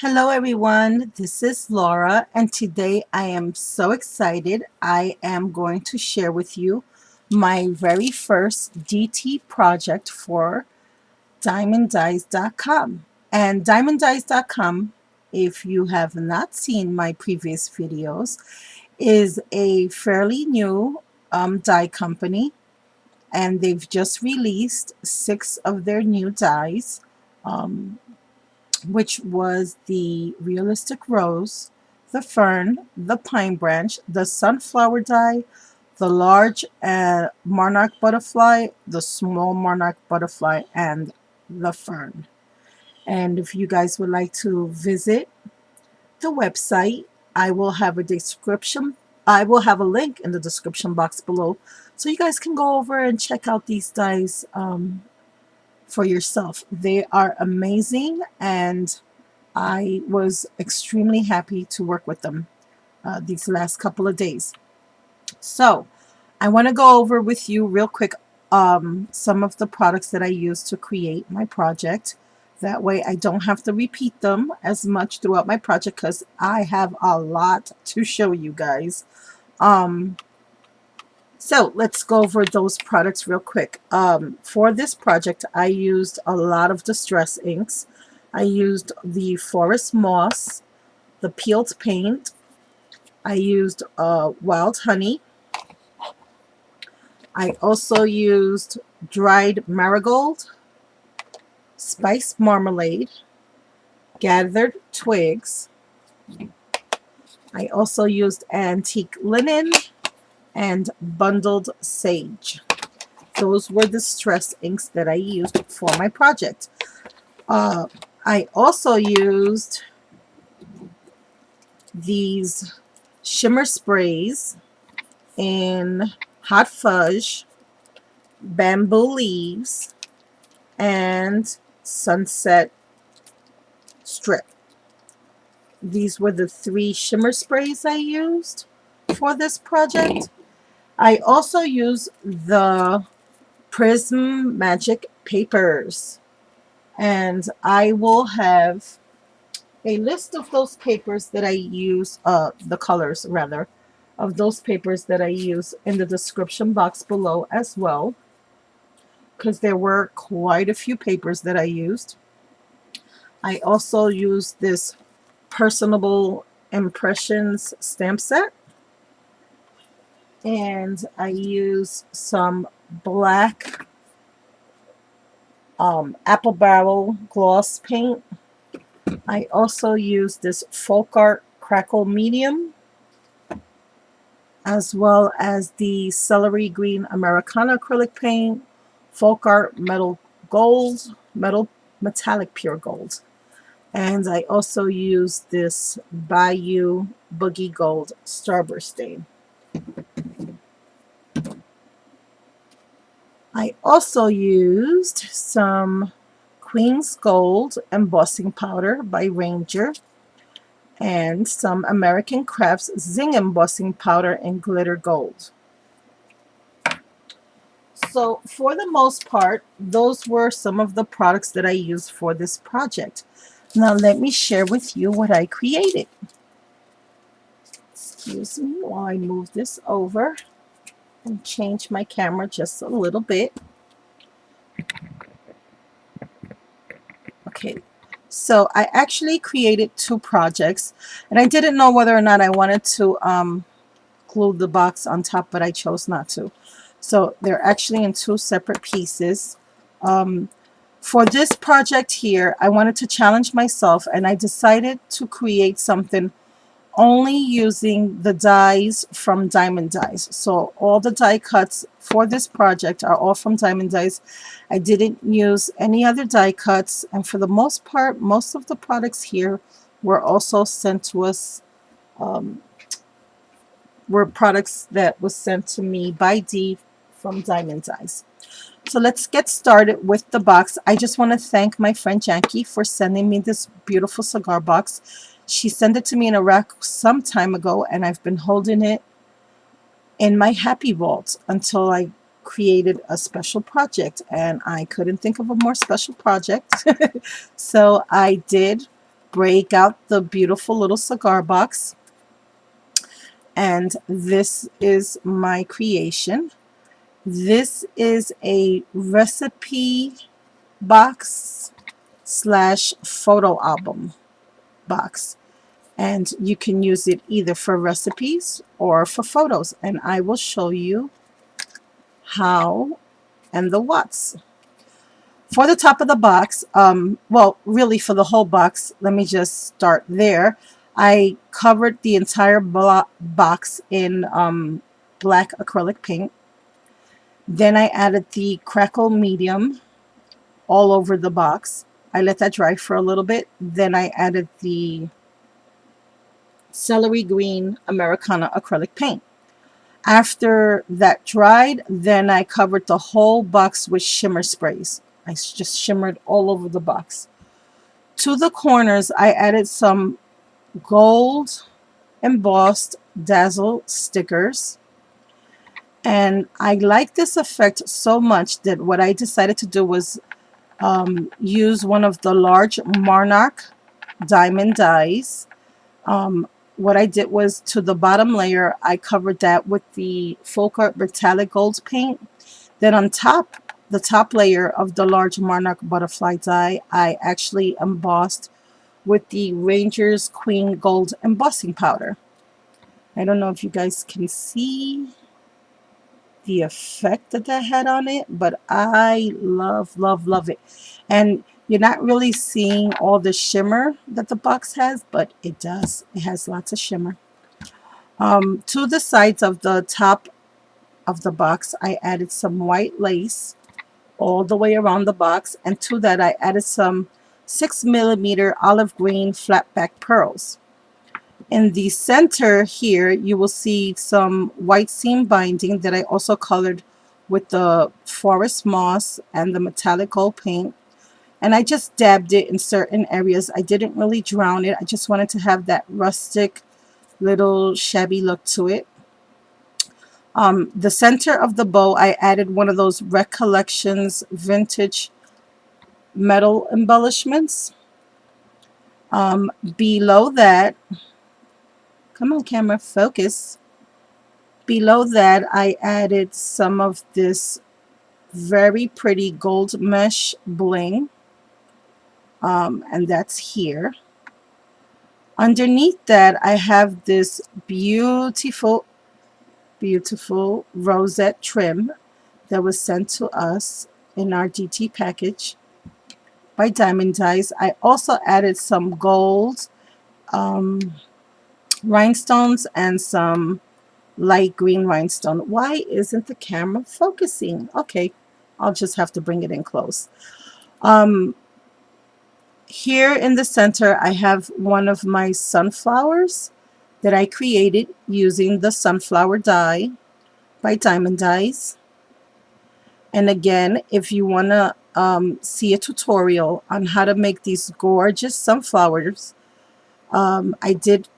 Hello everyone, this is Laura and today I am so excited. I am going to share with you my very first DT project for diemonddies.com. And diemonddies.com, if you have not seen my previous videos, is a fairly new dye company, and they've just released 6 of their new dyes. Um, which was the realistic rose, the fern, the pine branch, the sunflower dye, the large monarch butterfly, the small monarch butterfly, and the fern. And if you guys would like to visit the website, I will have a description. I will have a link in the description box below, so you guys can go over and check out these dyes for yourself. They are amazing, and I was extremely happy to work with them these last couple of days. So I want to go over with you real quick some of the products that I used to create my project. That way I don't have to repeat them as much throughout my project because I have a lot to show you guys. So let's go over those products real quick. For this project, I used a lot of distress inks. I used the Forest Moss, the Peeled Paint. I used Wild Honey. I also used dried marigold, spiced marmalade, gathered twigs. I also used antique linen and bundled sage. Those were the distress inks that I used for my project. I also used these shimmer sprays in hot fudge, bamboo leaves, and sunset strip. These were the 3 shimmer sprays I used for this project. I also used the Prismagic papers, and I will have a list of those papers that I use, the colors rather, of those papers that I use in the description box below as well, because there were quite a few papers that I used. I also used this Personable Impressions stamp set, and I use some black apple barrel gloss paint. I also use this Folk Art Crackle Medium, as well as the Celery Green Americana acrylic paint, Folk Art Metal Gold, Metallic Pure Gold. And I also use this Bayou Boogie Gold Starburst stain. I also used some Queen's Gold embossing powder by Ranger and some American Crafts Zing embossing powder in glitter gold. So for the most part, those were some of the products that I used for this project. Now let me share with you what I created. Excuse me while I move this over and change my camera just a little bit. Okay, so I actually created 2 projects, and I didn't know whether or not I wanted to glue the box on top, but I chose not to. So they're actually in 2 separate pieces. For this project here, I wanted to challenge myself, and I decided to create something only using the dies from Diemond Dies. So all the die cuts for this project are all from Diemond Dies. I didn't use any other die cuts, and for the most part, most of the products here were also sent to us, were products that was sent to me by Dee from Diemond Dies. So let's get started with the box. I just want to thank my friend Janky for sending me this beautiful cigar box. She sent it to me in Iraq some time ago, and I've been holding it in my happy vault until I created a special project, and I couldn't think of a more special project. So I did break out the beautiful little cigar box. And this is my creation. This is a recipe box slash photo album box. And you can use it either for recipes or for photos. And I will show you how and the what's. For the top of the box, well, really for the whole box, let me just start there. I covered the entire box in black acrylic paint. Then I added the crackle medium all over the box. I let that dry for a little bit. Then I added the celery green Americana acrylic paint. After that dried, then I covered the whole box with shimmer sprays. I just shimmered all over the box. To the corners, I added some gold embossed dazzle stickers. And I like this effect so much that what I decided to do was use one of the large Monarch Diemond Dies. What I did was to the bottom layer, I covered that with the Folk Art Metallic Gold paint. Then on top, the top layer of the large Monarch Butterfly die, I actually embossed with the Ranger's Queen Gold embossing powder. I don't know if you guys can see the effect that that had on it, but I love, love, love it. And you're not really seeing all the shimmer that the box has, but it does. It has lots of shimmer. To the sides of the top of the box, I added some white lace all the way around the box, and to that I added some 6mm olive green flat back pearls. In the center here, you will see some white seam binding that I also colored with the forest moss and the metallic gold paint. And I just dabbed it in certain areas. I didn't really drown it. I just wanted to have that rustic little shabby look to it. The center of the bow, I added one of those Recollections vintage metal embellishments. Below that, come on camera, focus. Below that, I added some of this very pretty gold mesh bling. And that's here. Underneath that, I have this beautiful, beautiful rosette trim that was sent to us in our DT package by Diemond Dies. I also added some gold rhinestones and some light green rhinestone. Why isn't the camera focusing? Okay, I'll just have to bring it in close. Here in the center, I have one of my sunflowers that I created using the sunflower die by Diemond Dies. And again, if you want to see a tutorial on how to make these gorgeous sunflowers, I did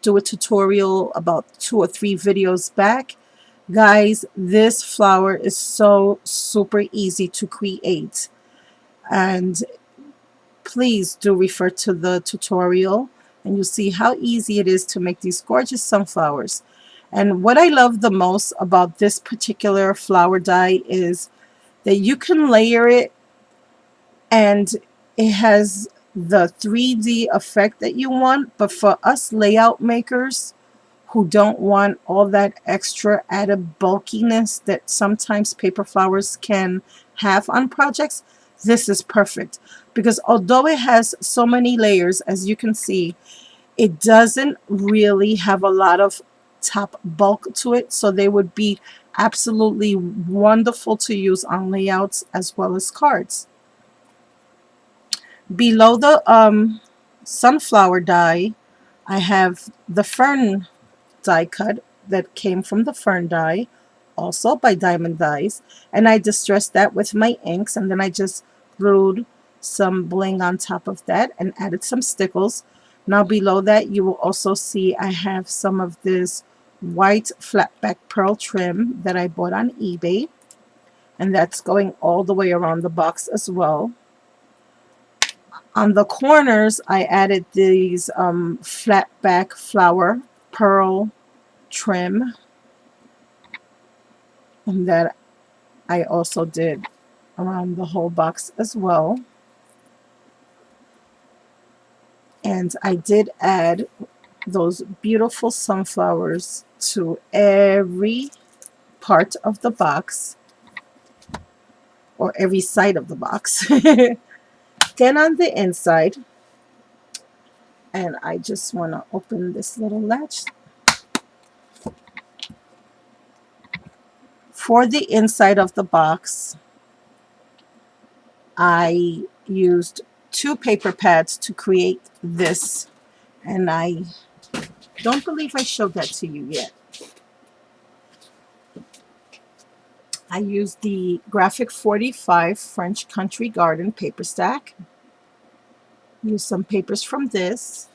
do a tutorial about 2 or 3 videos back. Guys, this flower is so super easy to create. And please do refer to the tutorial and you'll see how easy it is to make these gorgeous sunflowers. And what I love the most about this particular flower die is that you can layer it and it has the 3D effect that you want. But for us layout makers who don't want all that extra added bulkiness that sometimes paper flowers can have on projects, this is perfect. Because although it has so many layers, as you can see, it doesn't really have a lot of top bulk to it. So they would be absolutely wonderful to use on layouts as well as cards. Below the sunflower die, I have the Fern die cut that came from the Fern die, also by Diemond Dies, and I distressed that with my inks, and then I just glued some bling on top of that and added some stickles. Now below that, you will also see I have some of this white flat back pearl trim that I bought on eBay, and that's going all the way around the box as well. On the corners, I added these flat back flower pearl trim, and that I also did around the whole box as well. And I did add those beautiful sunflowers to every part of the box, or every side of the box. Then on the inside, and I just want to open this little latch. For the inside of the box, I used 2 paper pads to create this, and I don't believe I showed that to you yet. I used the Graphic 45 French Country Garden paper stack. Used some papers from this.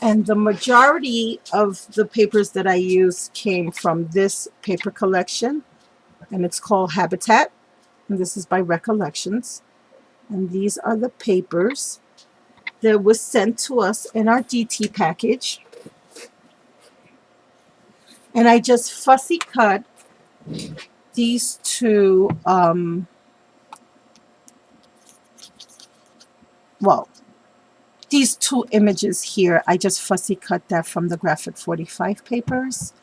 And the majority of the papers that I used came from this paper collection, and it's called Habitat, and this is by Recollections. And these are the papers that was sent to us in our DT package. And I just fussy cut these two, these 2 images here. I just fussy cut that from the Graphic 45 papers.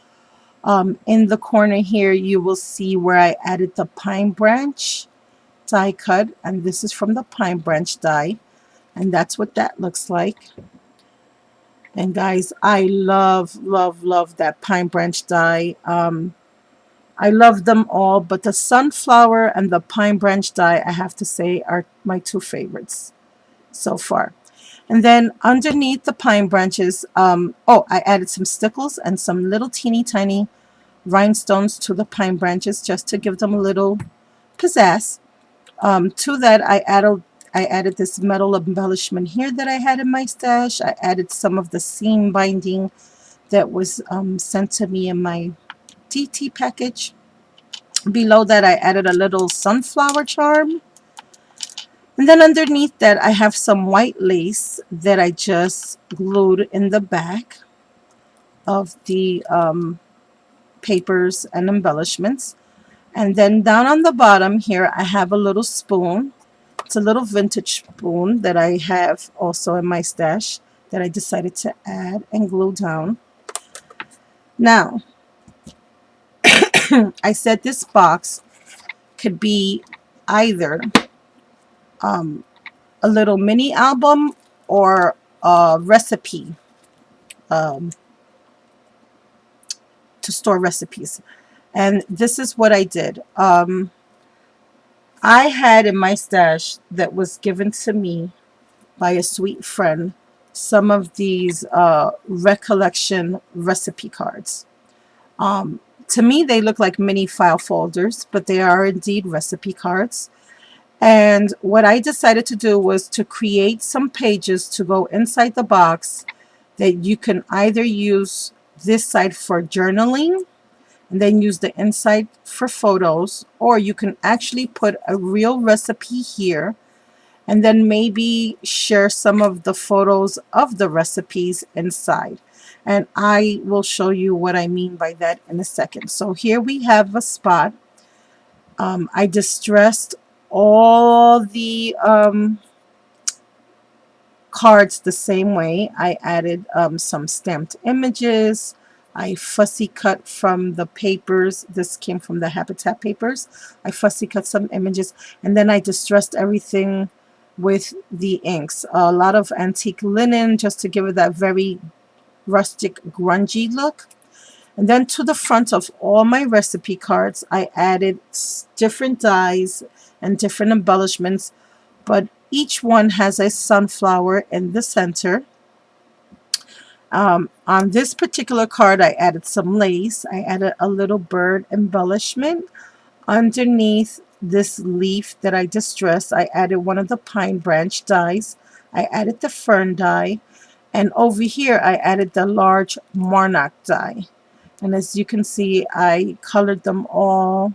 In the corner here, you will see where I added the pine branch die cut, and this is from the pine branch die, and that's what that looks like. And guys, I love that pine branch die. I love them all, but the sunflower and the pine branch die, I have to say, are my 2 favorites so far. And then underneath the pine branches, I added some stickles and some little teeny tiny rhinestones to the pine branches just to give them a little pizzazz. To that, I added this metal embellishment here that I had in my stash. I added some of the seam binding that was sent to me in my DT package. Below that, I added a little sunflower charm. And then underneath that, I have some white lace that I just glued in the back of the papers and embellishments. And then down on the bottom here, I have a little spoon. It's a little vintage spoon that I have also in my stash that I decided to add and glue down. Now, I said this box could be either a little mini album or a recipe, to store recipes. And this is what I did. I had in my stash that was given to me by a sweet friend some of these recollection recipe cards. To me, they look like mini file folders, but they are indeed recipe cards. And what I decided to do was to create some pages to go inside the box that you can either use this side for journaling and then use the inside for photos, or you can actually put a real recipe here and then maybe share some of the photos of the recipes inside. And I will show you what I mean by that in a second. So here we have a spot. I distressed all the cards the same way. I added some stamped images. I fussy cut from the papers. This came from the Habitat papers. I fussy cut some images, and then I distressed everything with the inks. A lot of antique linen just to give it that very rustic, grungy look. And then to the front of all my recipe cards, I added different dies and different embellishments, but each one has a sunflower in the center. On this particular card, I added some lace. I added a little bird embellishment. Underneath this leaf that I distressed, I added one of the pine branch dies. I added the fern die. And over here, I added the large Monarch die. And as you can see, I colored them all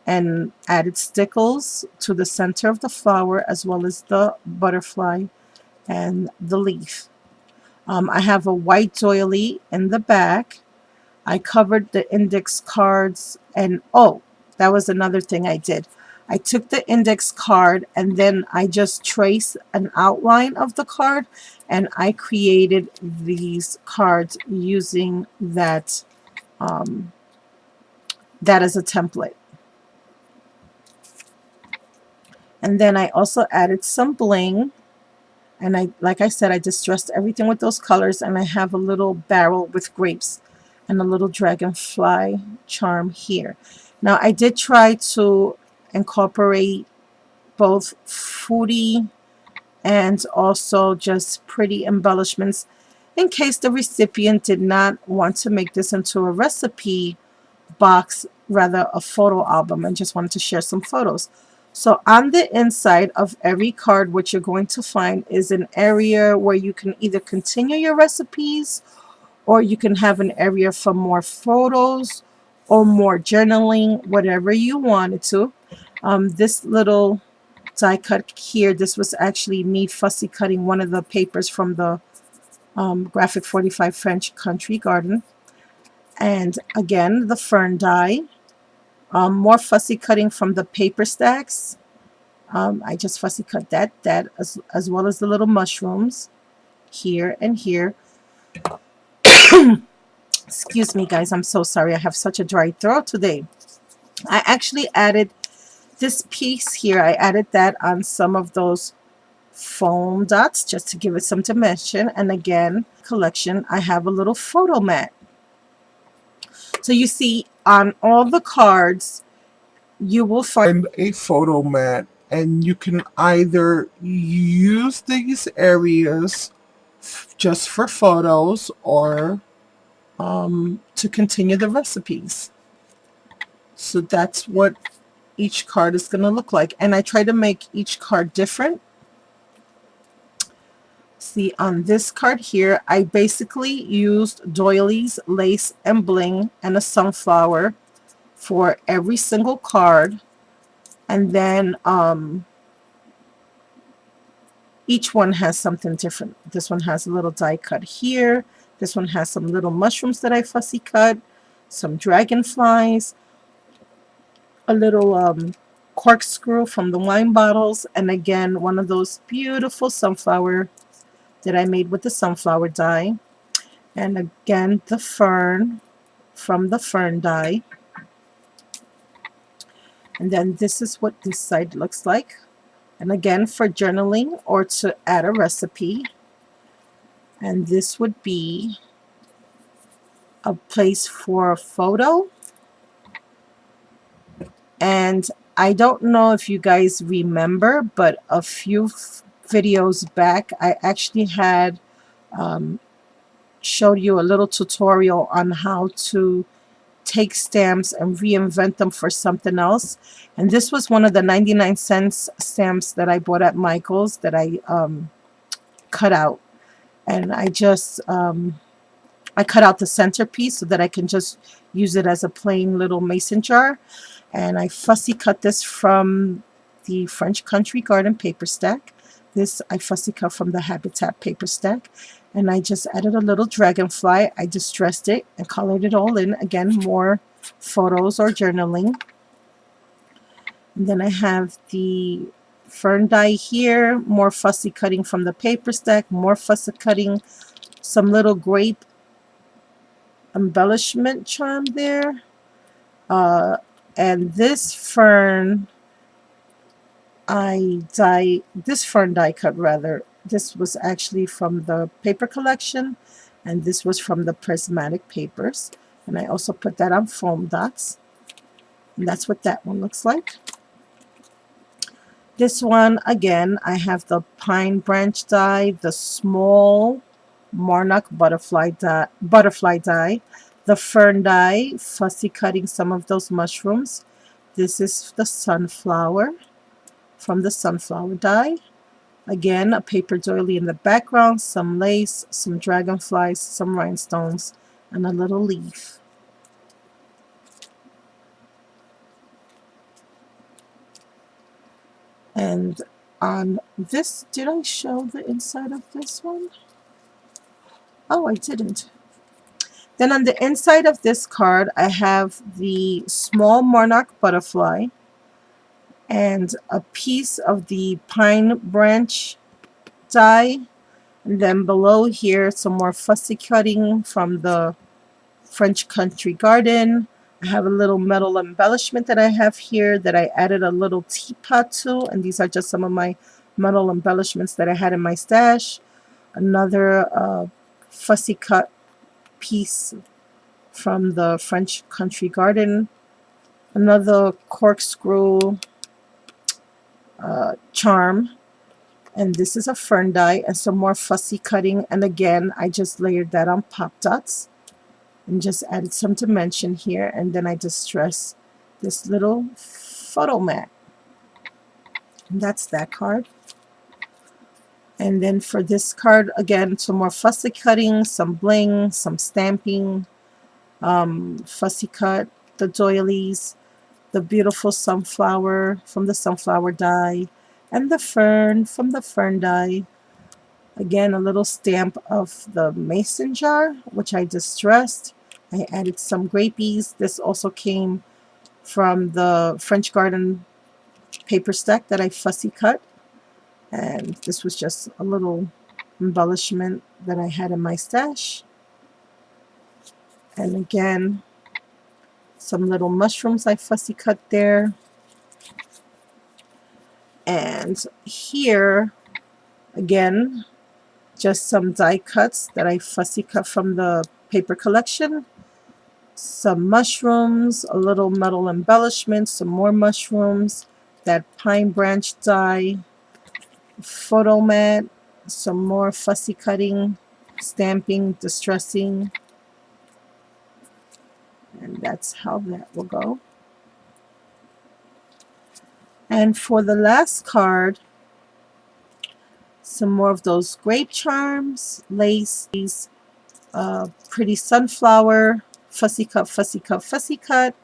and added Stickles to the center of the flower, as well as the butterfly and the leaf. I have a white doily in the back. I covered the index cards, and oh, that was another thing I did. I took the index card and then I just traced an outline of the card, and I created these cards using that as a template. And then I also added some bling, and like I said, I distressed everything with those colors, and I have a little barrel with grapes and a little dragonfly charm here. Now I did try to incorporate both foodie and also just pretty embellishments in case the recipient did not want to make this into a recipe box, rather a photo album, and just wanted to share some photos. So on the inside of every card, what you're going to find is an area where you can either continue your recipes, or you can have an area for more photos or more journaling, whatever you wanted to. This little die cut here, this was actually me fussy cutting one of the papers from the Graphic 45 French Country Garden. And again, the fern die. More fussy cutting from the paper stacks. I just fussy cut that as well as the little mushrooms here and here. Excuse me, guys. I'm so sorry. I have such a dry throat today. I actually added this piece here. I added that on some of those foam dots just to give it some dimension. And again, collection, I have a little photo mat. So you see on all the cards, you will find a photo mat, and you can either use these areas just for photos or to continue the recipes. So that's what each card is going to look like. And I try to make each card different. See, on this card here, I basically used doilies, lace, and bling, and a sunflower for every single card. And then each one has something different. This one has a little die cut here. This one has some little mushrooms that I fussy cut, some dragonflies, a little corkscrew from the wine bottles, and again, one of those beautiful sunflower that I made with the sunflower die. And again, the fern from the fern die. And then this is what this side looks like. And again, for journaling or to add a recipe. And this would be a place for a photo. And I don't know if you guys remember, but a few videos back, I actually had showed you a little tutorial on how to take stamps and reinvent them for something else. And this was one of the 99-cent stamps that I bought at Michael's that I cut out. And I just I cut out the centerpiece so that I can just use it as a plain little mason jar. And I fussy cut this from the French Country Garden paper stack. This I fussy cut from the Habitat paper stack. And I just added a little dragonfly. I distressed it and colored it all in. Again, more photos or journaling. And then I have the fern die here. More fussy cutting from the paper stack. More fussy cutting. Some little grape embellishment charm there. And this fern die cut rather. This was actually from the paper collection, and this was from the Prismagic papers. And I also put that on foam dots. And that's what that one looks like. This one, again, I have the pine branch die, the small Monarch Butterfly die, the fern die, fussy cutting some of those mushrooms. This is the sunflower from the sunflower die. Again, a paper doily in the background, some lace, some dragonflies, some rhinestones, and a little leaf. And on this, did I show the inside of this one? Oh, I didn't. Then on the inside of this card, I have the small Monarch Butterfly and a piece of the pine branch die. And then below here, some more fussy cutting from the French Country Garden. I have a little metal embellishment that I have here that I added a little teapot to. And these are just some of my metal embellishments that I had in my stash. Another fussy cut piece from the French Country Garden. Another corkscrew charm. And this is a fern die and some more fussy cutting. And again, I just layered that on pop dots and just added some dimension here. And then I distress this little photo mat. And that's that card. And then for this card, again, some more fussy cutting, some bling, some stamping, fussy cut, the doilies, the beautiful sunflower from the sunflower die, and the fern from the fern die. Again, a little stamp of the mason jar, which I distressed. I added some grapees. This also came from the French Garden paper stack that I fussy cut. And this was just a little embellishment that I had in my stash. And again, some little mushrooms I fussy cut there. And here, again, just some die cuts that I fussy cut from the paper collection. Some mushrooms, a little metal embellishment, some more mushrooms, that pine branch die, photo mat, some more fussy cutting, stamping, distressing. And that's how that will go. And for the last card, some more of those grape charms, lace, pretty sunflower, fussy cut, fussy cut, fussy cut,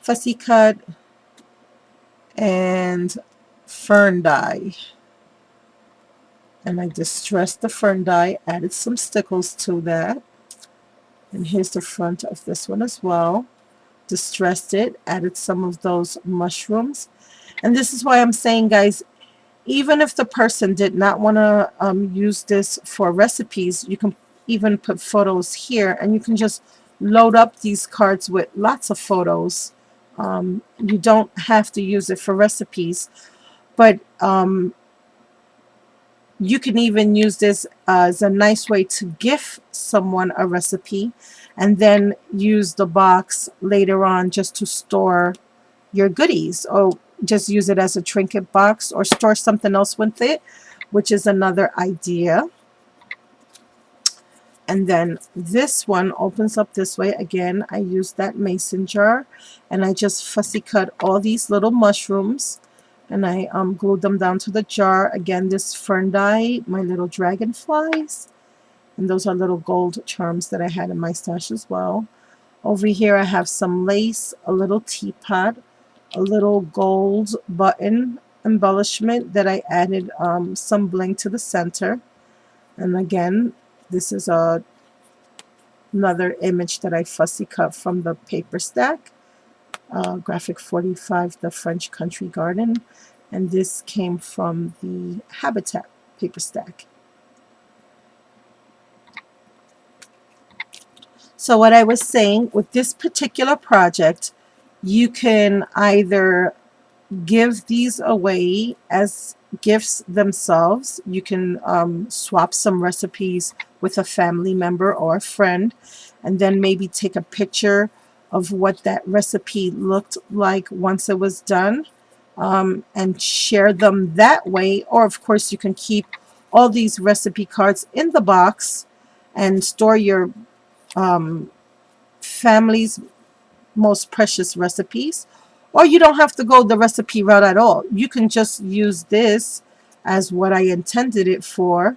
fussy cut, and fern die. And I distressed the fern die, added some stickles to that. And here's the front of this one as well. Distressed it, added some of those mushrooms. And this is why I'm saying, guys, even if the person did not want to use this for recipes, you can even put photos here, and you can just load up these cards with lots of photos. You don't have to use it for recipes, but you can even use this as a nice way to gift someone a recipe and then use the box later on just to store your goodies, or just use it as a trinket box or store something else with it, which is another idea. And then this one opens up this way. Again, I used that mason jar and I just fussy cut all these little mushrooms and I glued them down to the jar. Again, this fern die, my little dragonflies, and those are little gold charms that I had in my stash as well. Over here I have some lace, a little teapot, a little gold button embellishment that I added some bling to the center. And again, this is another image that I fussy cut from the paper stack, Graphic 45, the French Country Garden. And this came from the Habitat paper stack. So what I was saying, with this particular project, you can either give these away as gifts themselves. You can swap some recipes with a family member or a friend, and then maybe take a picture of what that recipe looked like once it was done, and share them that way. Or of course you can keep all these recipe cards in the box and store your family's most precious recipes. Or you don't have to go the recipe route at all. You can just use this as what I intended it for,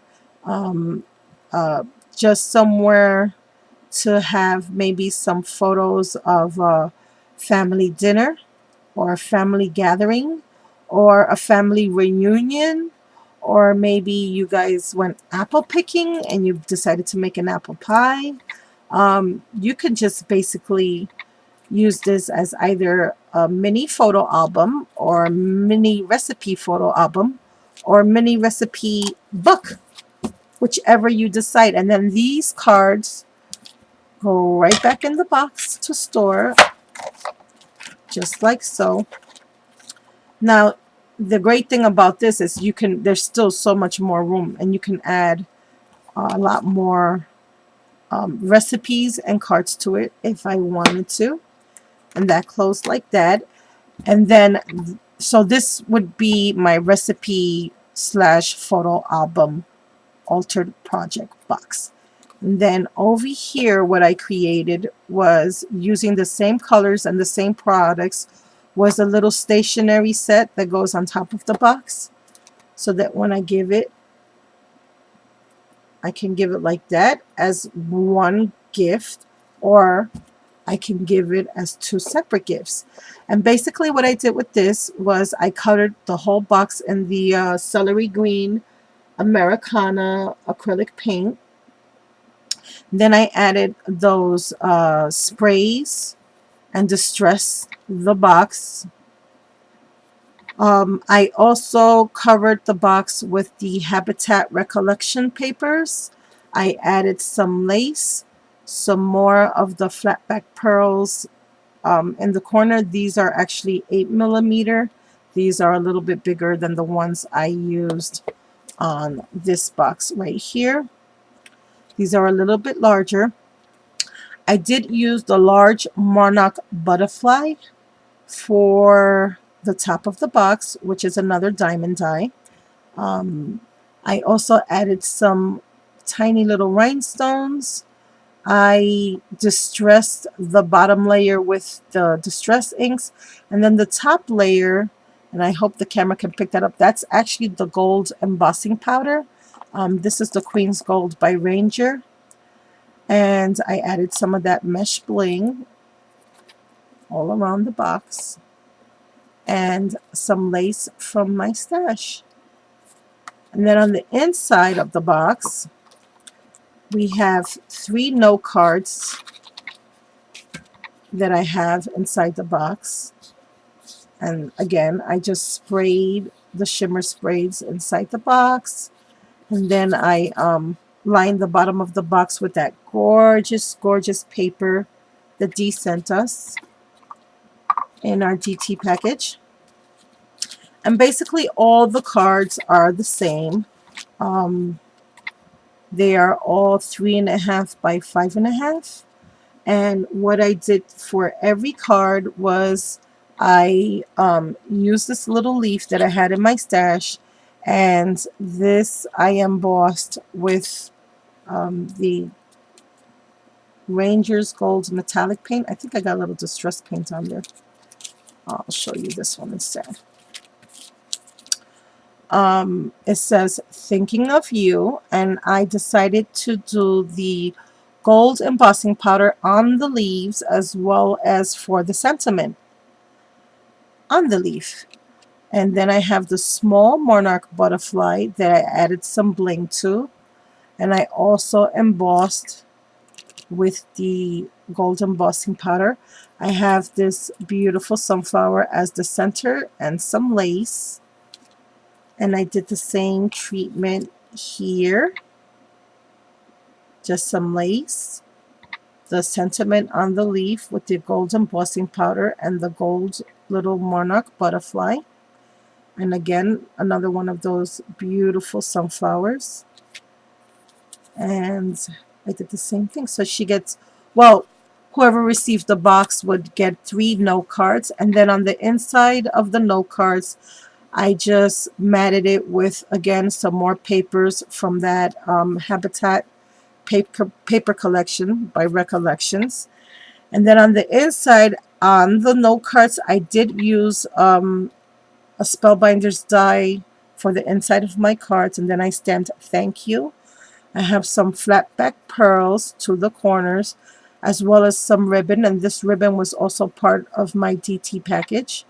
just somewhere to have maybe some photos of a family dinner or a family gathering, or a family reunion, or maybe you guys went apple picking and you decided to make an apple pie. You can just basically use this as either a mini photo album or mini recipe photo album or mini recipe book, whichever you decide. And then these cards go right back in the box to store, just like so. Now, the great thing about this is there's still so much more room, and you can add a lot more recipes and cards to it if I wanted to. And that closed like that. And then, so this would be my recipe slash photo album altered project box. And then over here, what I created was using the same colors and the same products, was a little stationery set that goes on top of the box, so that when I give it, I can give it like that as one gift, or I can give it as two separate gifts. And basically what I did with this was I colored the whole box in the celery green Americana acrylic paint. Then I added those sprays and distressed the box. I also covered the box with the Habitat Recollection papers. I added some lace, some more of the flat back pearls in the corner. These are actually 8mm. These are a little bit bigger than the ones I used on this box right here. These are a little bit larger. I did use the large Monarch Butterfly for the top of the box, which is another diamond die. I also added some tiny little rhinestones. I distressed the bottom layer with the distress inks, and then the top layer, and I hope the camera can pick that up, that's actually the gold embossing powder. This is the Queen's Gold by Ranger, and I added some of that mesh bling all around the box, and some lace from my stash. And then on the inside of the box, we have 3 note cards that I have inside the box. And again, I just sprayed the shimmer sprays inside the box. And then I lined the bottom of the box with that gorgeous, gorgeous paper that Dee sent us in our DT package. And basically all the cards are the same. They are all 3.5 by 5.5. And what I did for every card was I used this little leaf that I had in my stash, and this I embossed with the Ranger's Gold metallic paint. I think I got a little distress paint on there. I'll show you this one instead. It says thinking of you, and I decided to do the gold embossing powder on the leaves as well as for the sentiment on the leaf. And then I have the small Monarch Butterfly that I added some bling to, and I also embossed with the gold embossing powder. I have this beautiful sunflower as the center and some lace, and I did the same treatment here, just some lace, the sentiment on the leaf with the gold embossing powder and the gold little Monarch Butterfly. And again, another one of those beautiful sunflowers. And I did the same thing. So she gets, well, whoever received the box would get 3 note cards. And then on the inside of the note cards, I just matted it with, again, some more papers from that Habitat paper collection by Recollections. And then on the inside, on the note cards, I did use a Spellbinder's die for the inside of my cards, and then I stamped thank you. I have some flat back pearls to the corners, as well as some ribbon, and this ribbon was also part of my DT package.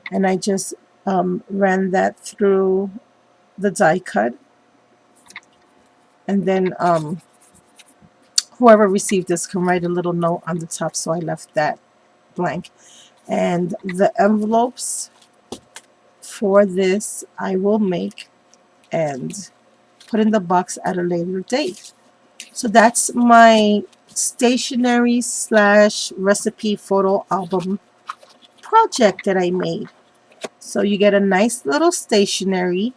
And I just ran that through the die cut, and then whoever received this can write a little note on the top, so I left that blank. And the envelopes for this I will make and put in the box at a later date. So that's my stationery slash recipe photo album project that I made. So you get a nice little stationery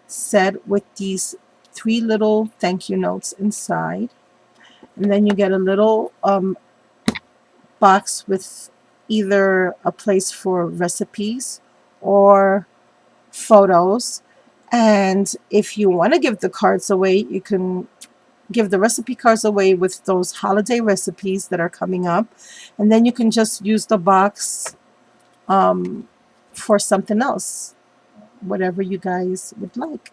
set with these 3 little thank you notes inside. And then you get a little box with either a place for recipes or photos. And if you want to give the cards away, you can give the recipe cards away with those holiday recipes that are coming up. And then you can just use the box for something else, whatever you guys would like.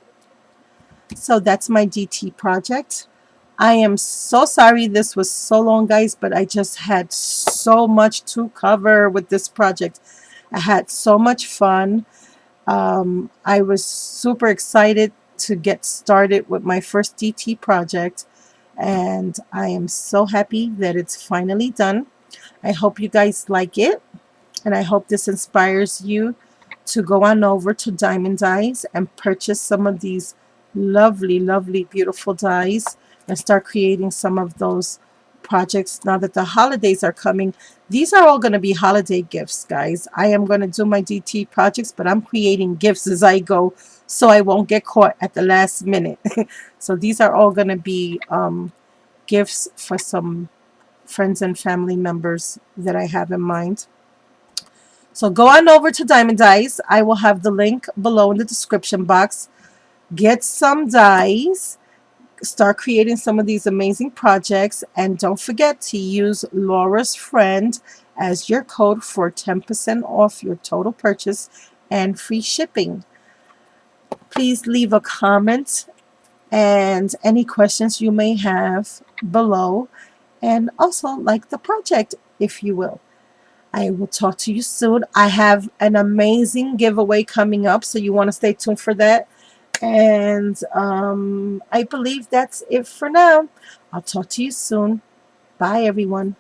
So that's my DT project. I am so sorry this was so long, guys, but I just had so much to cover with this project. I had so much fun. I was super excited to get started with my first DT project, and I am so happy that it's finally done. I hope you guys like it, and I hope this inspires you to go on over to Diemond Dies and purchase some of these lovely, lovely, beautiful dies and start creating some of those projects now that the holidays are coming. These are all going to be holiday gifts, guys. I am going to do my DT projects, but I'm creating gifts as I go so I won't get caught at the last minute. So these are all going to be gifts for some friends and family members that I have in mind. So go on over to Diemond Dies. I will have the link below in the description box. Get some dies. Start creating some of these amazing projects. And don't forget to use Laura's Friend as your code for 10% off your total purchase and free shipping. Please leave a comment and any questions you may have below. And also like the project if you will. I will talk to you soon. I have an amazing giveaway coming up, so you want to stay tuned for that. And I believe that's it for now. I'll talk to you soon. Bye, everyone.